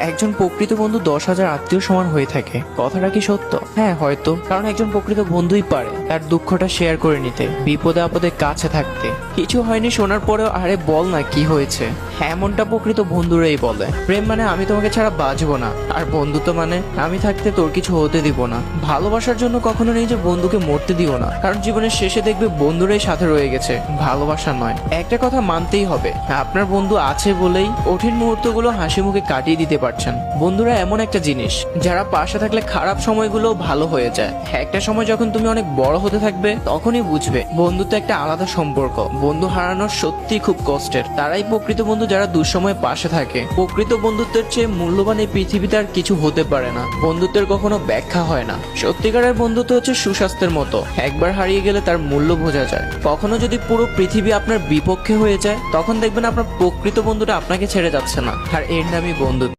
একজন প্রকৃত বন্ধু 10,000 আত্মীয় সমান হয়ে থাকে, কথাটা কি সত্য? হ্যাঁ হয়তো, কারণ একজন প্রকৃত বন্ধুই পারে তার দুঃখটা শেয়ার করে নিতে, বিপদে আপদে কাছে থাকতে। কিছু হয়নি শোনার পরেও আরে বল না কি হয়েছে, এমনটা প্রকৃত বন্ধুরাই বলে। প্রেম মানে আমি তোমাকে ছাড়া বাঁচবো না, আর বন্ধুত্ব মানে আমি থাকতে তোর কিছু হতে দিব না। ভালোবাসার জন্য কখনো নিজের বন্ধুকে মরতে দিও না, কারণ জীবনের শেষে দেখবে বন্ধুরাই সাথে রয়ে গেছে, ভালোবাসা নয়। একটা কথা মানতেই হবে, আপনার বন্ধু আছে বলেই কঠিন মুহূর্তগুলো হাসি মুখে কাটিয়ে দিতে পারছেন। বন্ধুরা এমন একটা জিনিস যারা পাশে থাকলে খারাপ সময়গুলো ভালো হয়ে যায়। একটা সময় যখন তুমি অনেক বড় হতে থাকবে তখনই বুঝবে বন্ধুত্ব একটা আলাদা সম্পর্ক। বন্ধু হারানোর সত্যি খুব কষ্টের। তারাই প্রকৃত বন্ধু যারা দুঃসময়ে পাশে থাকে। প্রকৃত বন্ধুত্বের চেয়ে মূল্যবান এই পৃথিবীতে আর কিছু হতে পারে না। বন্ধুত্বের কখনো ব্যাখ্যা হয় না। সত্যিকারের বন্ধুত্ব হচ্ছে সুস্বাস্থ্যের মতো, একবার হারিয়ে গেলে তার মূল্য বোঝা যায়। কখনো যদি পুরো পৃথিবী আপনার বিপক্ষে হয়ে যায় তখন দেখবেন আপনার প্রকৃত বন্ধুটা আপনাকে ছেড়ে যাচ্ছে না, আর এর নামই বন্ধুত্ব।